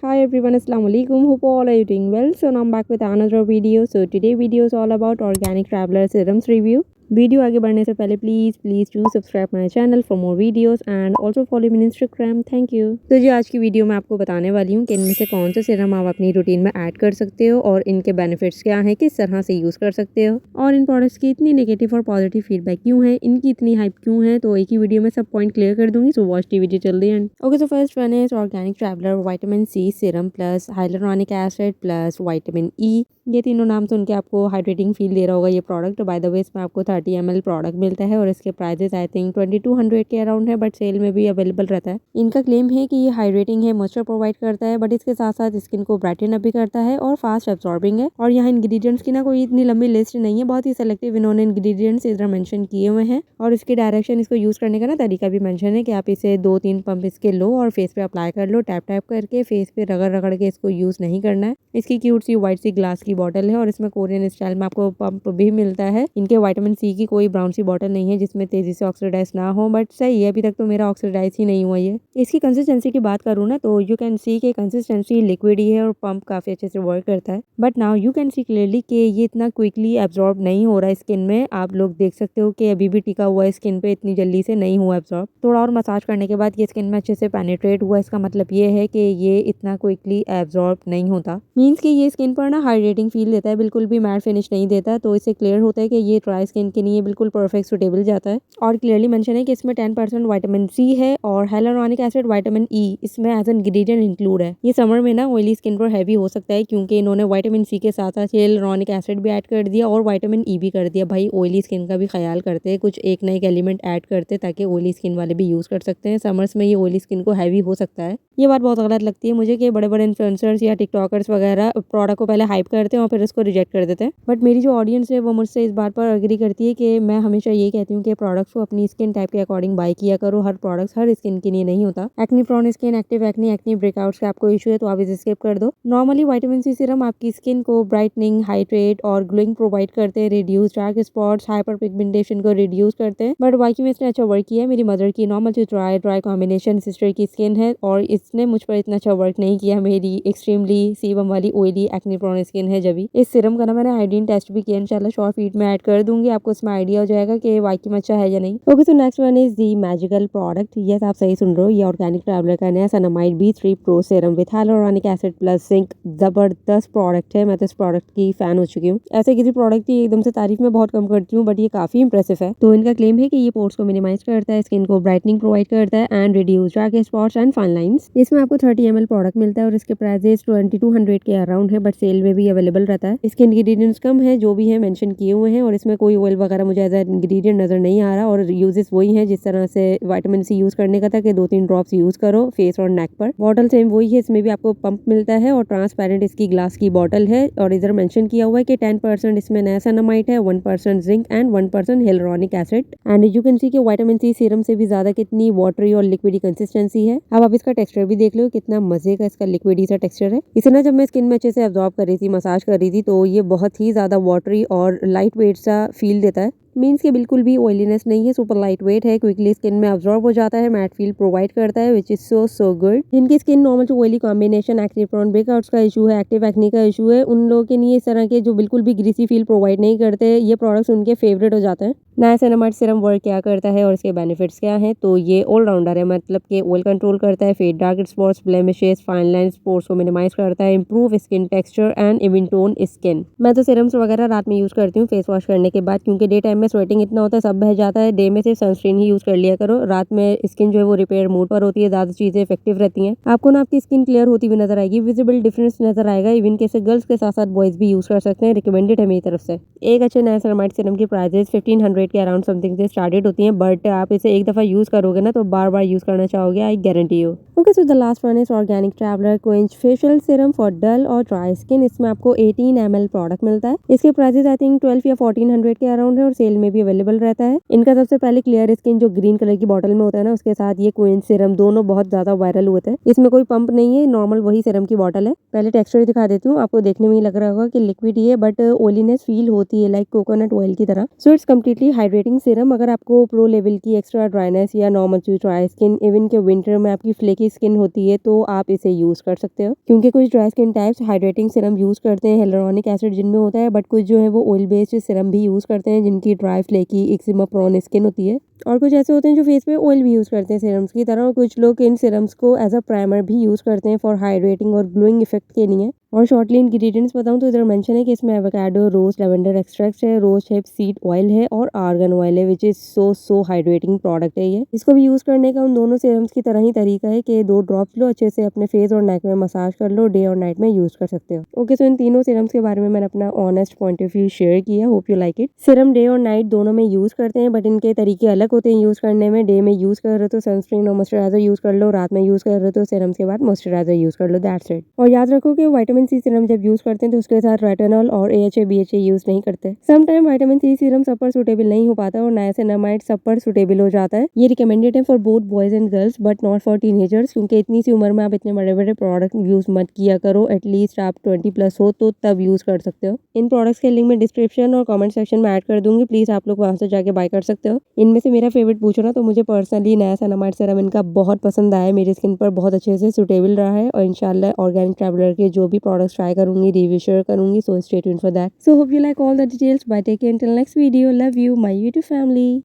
Hi everyone, Assalamu alaikum. Hope all are you doing well. So now I'm back with another video. So today video is all about Organic Traveler serums review. Video आगे बढ़ने से पहले please do subscribe my channel for more videos and also follow me Instagram. Thank you. तो जी आज की video में आपको बताने वाली हूँ कि इनमें से कौन सा सीरम आप अपनी रूटीन में ऐड कर सकते हो और इनके बेनिफिट्स क्या हैं, किस तरह से यूज़ कर सकते हो और इन प्रोडक्ट्स की इतनी नेगेटिव और पॉजिटिव फीडबैक क्यों है, इनकी इतनी हाइप क्यों है। तो एक ही वीडियो में सब पॉइंट क्लियर कर दूंगी। So watch the video till the end. Okay, so first one is organic Traveller vitamin C serum plus hyaluronic acid plus vitamin E. ये तीनों नाम सुन के आपको हाइड्रेटिंग फील दे रहा होगा ये प्रोडक्ट। बाय द वे इसमें आपको 30 ml प्रोडक्ट मिलता है और इसके प्राइजेस आई थिंक 2200 के अराउंड है, बट सेल में भी अवेलेबल रहता है। इनका क्लेम है कि ये हाइड्रेटिंग है, मॉइस्चर प्रोवाइड करता है, बट इसके साथ साथ स्किन को ब्राइटन अप भी करता है और फास्ट एब्जॉर्बिंग है। और यहाँ इंग्रेडिएंट्स की ना कोई इतनी लंबी लिस्ट नहीं है, बहुत ही सेलेक्टिव इन्होंने इंग्रेडिएंट्स इधर मेंशन किए हुए हैं। और इसकी डायरेक्शन, इसको यूज करने का ना तरीका भी मेंशन है कि आप इसे 2-3 पंप इसके लो और फेस पे अप्लाई कर लो। टैप टैप करके फेस पे रगड़ रगड़ के इसको यूज नहीं करना है। इसकी क्यूट सी व्हाइट सी ग्लास की बॉटल है और इसमें कोरियन स्टाइल में आपको पंप भी मिलता है। इनके विटामिन सी की कोई ब्राउन सी बॉटल नहीं है जिसमें तेजी से ऑक्सीडाइज ना हो, बट सही है, अभी तक तो मेरा ऑक्सीडाइज ही नहीं हुआ ये। इसकी कंसिस्टेंसी की बात करूँ ना तो यू कैन सी के कंसिस्टेंसी लिक्विड ही है और पंप काफी अच्छे से वर्क करता है। But now you can see clearly कि ये इतना क्विकली एब्जॉर्ब नहीं हो रहा है स्किन में। आप लोग देख सकते हो कि अभी भी टिका हुआ है स्किन पे, इतनी जल्दी से नहीं हुआ एब्जॉर्ब। थोड़ा और मसाज करने के बाद ये स्किन में अच्छे से पेनिट्रेट हुआ। इसका मतलब ये है कि ये इतना क्विकली एब्जॉर्ब नहीं होता। मीन्स कि ये स्किन पर ना हाइड्रेटिंग फील देता है, बिल्कुल भी मैट फिनिश नहीं देता। तो इससे क्लियर होता है कि ये ड्राई स्किन के लिए बिल्कुल परफेक्ट सुटेबल जाता है। और क्लियरली मेंशन है कि इसमें 10% विटामिन सी है और हाइलुरोनिक एसिड विटामिन ई इसमें एज एन इंग्रेडिएंट इंक्लूड है। ये समर में ना ऑयली स्किन पर हैवी हो सकता है क्योंकि इन्होंने विटामिन सी के साथ साथ हाइलुरोनिक एसिड भी ऐड कर दिया और विटामिन ई भी कर दिया। भाई ऑयली स्किन का भी ख्याल करते हैं, कुछ एक ना एक एलिमेंट ऐड करते ताकि ऑयली स्किन वाले भी यूज कर सकते हैं। समर्स में ये ऑयली स्किन को हैवी हो सकता है। ये बात बहुत गलत लगती है मुझे कि बड़े बड़े इन्फ्लुएंसर्स या टिकटॉकर्स वगैरह प्रोडक्ट को पहले हाइप करते हैं और फिर इसको रिजेक्ट कर देते हैं। बट मेरी जो ऑडियंस है वो मुझसे इस बात पर एग्री करती है कि मैं हमेशा ये कहती हूँ कि प्रोडक्ट्स को अपनी स्किन टाइप के अकॉर्डिंग बाय किया करो। हर प्रोडक्ट्स हर स्किन के लिए नहीं होता। Acne prone skin, active acne, acne breakouts का आपको इशू है तो आप इसे स्किप कर दो। नॉर्मली विटामिन सी सीरम आपकी स्किन को ब्राइटनिंग, हाइड्रेट और ग्लोइंग प्रोवाइड करते हैं, reduce dark spots, hyper pigmentation को रिड्यूस करते हैं। बट बाकी में इसने अच्छा वर्क किया है। मेरी मदर की नॉर्मल से ड्राई कॉम्बिनेशन सिस्टर की स्किन है और इसने मुझ पर इतना अच्छा वर्क नहीं किया। मेरी एक्सट्रीमली सीबम वाली ऑयली एक्ने प्रोन स्किन है। जब इस सीरम का ना मैंने आयोडीन टेस्ट भी किया, इंशाल्लाह शॉर्ट फीड में ऐड कर दूंगी, आपको इसमें आइडिया हो जाएगा कि वाकई में अच्छा है या नहीं। Okay, so next one is the magical product. Yes, आप सही सुन रहे हो, ये ऑर्गेनिक ट्रैवलर का नया सनामाइड B3 pro serum with hyaluronic acid plus zinc. जबरदस्त प्रोडक्ट है, मैं तो इस प्रोडक्ट की फैन हो चुकी हूँ। ऐसे किसी प्रोडक्ट की एकदम से तारीफ में बहुत कम करती हूँ, बट ये काफी इंप्रेसिव है। तो इनका क्लेम है कि ये पोर्स को मिनिमाइज करता है, स्किन को ब्राइटनिंग प्रोवाइड करता है and reduce dark spots and fine lines. इसमें आपको 30 ml प्रोडक्ट मिलता है और इसके प्राइसेस 2200 के अराउंड है, बट सेल में भी अवेलेबल रहता है। इसके इंग्रेडिएंट्स कम है, जो भी है मेंशन किए हुए हैं और इसमें कोई ऑयल वगैरह मुझे एज इंग्रेडिएंट नजर नहीं आ रहा। और यूजेस वही है जिस तरह से विटामिन सी यूज करने का था कि 2-3 ड्रॉप्स यूज करो फेस और नेक पर। बॉटल सेम वही है, इसमें भी आपको पंप मिलता है और ट्रांसपेरेंट इसकी ग्लास की बॉटल है। और इधर मेंशन किया हुआ है कि 10% इसमें नियासिनामाइड है, 1% zinc and 1% hyaluronic acid. And you can see कि विटामिन सी सीरम से भी ज्यादा कितनी वाटरी और लिक्विडी कंसिस्टेंसी है। अब आप इसका टेक्सचर भी देख लो, कितना मजे का इसका लिक्विडी सा टेक्सचर है। इसे ना जब मैं स्किन में अच्छे से एब्जॉर्ब कर रही थी, मसाज कर रही थी, तो ये बहुत ही ज्यादा वाटरी और लाइट वेट सा फील देता है। मीन्स के बिल्कुल भी ऑयलीनेस नहीं है, सुपर लाइट वेट है, क्विकली स्किन में अब्जॉर्ब हो जाता है, मैट फील प्रोवाइड करता है, विच इज सो गुड। जिनकी skin normal to oily combination, acne prone breakouts का इशू है, एक्टिव एक्ने का इशू है, उन लोगों के लिए इस तरह के जो बिल्कुल भी ग्रीसी फील प्रोवाइड नहीं करते, ये प्रोडक्ट्स उनके फेवरेट हो जाते हैं। नाइसिनामाइड सीरम वर्क क्या करता है और इसके बेनिफिट्स क्या हैं? तो ये ऑलराउंडर है, मतलब कि ऑयल कंट्रोल करता है, fade dark spots, blemishes, fine lines, pores को मिनिमाइज करता है, improve skin texture and even tone skin. मैं तो सीरम्स वगैरह रात में यूज करती हूँ फेस वॉश करने के बाद, क्योंकि डे टाइम में स्वेटिंग इतना होता है, सब बह जाता है। डे में सिर्फ सनस्क्रीन ही यूज कर लिया करो, रात में स्किन जो है वो रिपेयर मोड पर होती है, ज्यादा चीजें इफेक्टिव रहती हैं। आपको ना आपकी स्किन क्लियर होती हुई नजर आएगी, विजिबल डिफरेंस नजर आएगा। इवन कैसे गर्ल्स के साथ साथ बॉयज भी यूज कर सकते हैं, रिकमेंडेड है मेरी तरफ से। एक अच्छे नाइसिनामाइड सीरम की प्राइसेस 1500 के अराउंड समथिंग से स्टार्टेड होती हैं, बट आप इसे एक दफा यूज करोगे ना तो बार बार यूज करना चाहोगे, I guarantee you. Okay, so the last one is organic traveller quench facial serum for dull और ड्राई स्किन। इसमें आपको 18 ml प्रोडक्ट मिलता है। इसके प्राइसेस आई थिंक 12 या 1400 के अराउंड है और सेल रिटेल में भी अवेलेबल रहता है। इनका सबसे पहले क्लियर स्किन जो ग्रीन कलर की बॉटल में होता है ना, उसके साथ ये क्वीन सीरम दोनों बहुत ज्यादा वायरल हुए थे। इसमें कोई पंप नहीं है, नॉर्मल वही सीरम की बॉटल है। पहले टेक्सचर दिखा देती हूँ, आपको देखने में ही लग रहा होगा कि लिक्विड ही है, बट ऑयलीनेस फील होती है लाइक कोकोनट ऑयल की तरह। So it's completely hydrating serum. अगर आपको प्रो लेवल की एक्स्ट्रा ड्राइनेस या नॉर्मल ड्राई स्किन, इवन के विंटर में आपकी फ्लेकी स्किन होती है, तो आप इसे यूज कर सकते हो। क्योंकि कुछ dry skin types hydrating serum use करते हैं हियालुरोनिक एसिड जिनमें होता है, बट कुछ जो है वो ऑयल बेस्ड सीरम भी यूज करते हैं जिनकी dry flaky eczema prone skin होती है। और कुछ ऐसे होते हैं जो फेस पे ऑयल भी यूज करते हैं सीरम्स की तरह, और कुछ लोग इन सीरम्स को एज अ प्राइमर भी यूज करते हैं फॉर हाइड्रेटिंग और ग्लोइंग इफेक्ट के लिए। और शॉर्टली इंग्रेडिएंट्स बताऊं तो इधर मेंशन है कि इसमें एवोकाडो, रोज लेवेंडर एक्सट्रैक्ट है, रोज हिप सीड ऑयल है और आर्गन ऑयल है, which is so hydrating product है ये। इसको भी यूज करने का उन दोनों सीरम्स की तरह ही तरीका है कि 2 ड्रॉप्स लो, अच्छे से अपने फेस और नेक में मसाज कर लो, डे और नाइट में यूज कर सकते हो। ओके, सो इन तीनों सीरम्स के बारे में मैंने अपना honest point of view share किया। Hope you like it. Serum day और नाइट दोनों में यूज करते हैं, बट इनके तरीके अलग होते हैं यूज करने में। डे में यूज कर रहे हो तो सनस्क्रीन और मॉइस्चराइजर यूज कर लो, रात में यूज कर रहे हो तो सीरम्स के बाद मॉइस्चराइजर यूज कर लो, दैट्स इट। और याद रखो कि विटामिन सी सीरम जब यूज करते हैं तो उसके साथ रेटिनॉल और AHA BHA यूज नहीं करते। Some time vitamin C serum सब पर सुटेबल नहीं हो पाता और नाइसिनामाइड सब पर सुटेबल हो जाता है। ये रिकमेंडेड है for both boys and girls but not for teenagers, क्योंकि इतनी सी उम्र में आप इतने बड़े बड़े प्रोडक्ट यूज मत किया करो। एटलीस्ट आप 20+ हो तो तब यूज कर सकते हो। इन प्रोडक्ट्स के लिंक में डिस्क्रिप्शन और कमेंट सेक्शन में ऐड कर दूंगी, प्लीज आप लोग वहां से जाके बाय कर सकते हो। इनमें से मेरा फेवरेट पूछो ना तो मुझे पर्सनली नाइसिनामाइड सीरम इनका बहुत पसंद आया है, मेरी स्किन पर बहुत अच्छे से सुटेबल रहा है। और इंशाल्लाह ऑर्गेनिक ट्रैवलर के जो भी प्रोडक्ट्स ट्राई करूंगी, रिव्यू शेयर करूंगी, so stay tuned for that. So hope you like all the details. Bye, take care until next video. Love you, my YouTube family.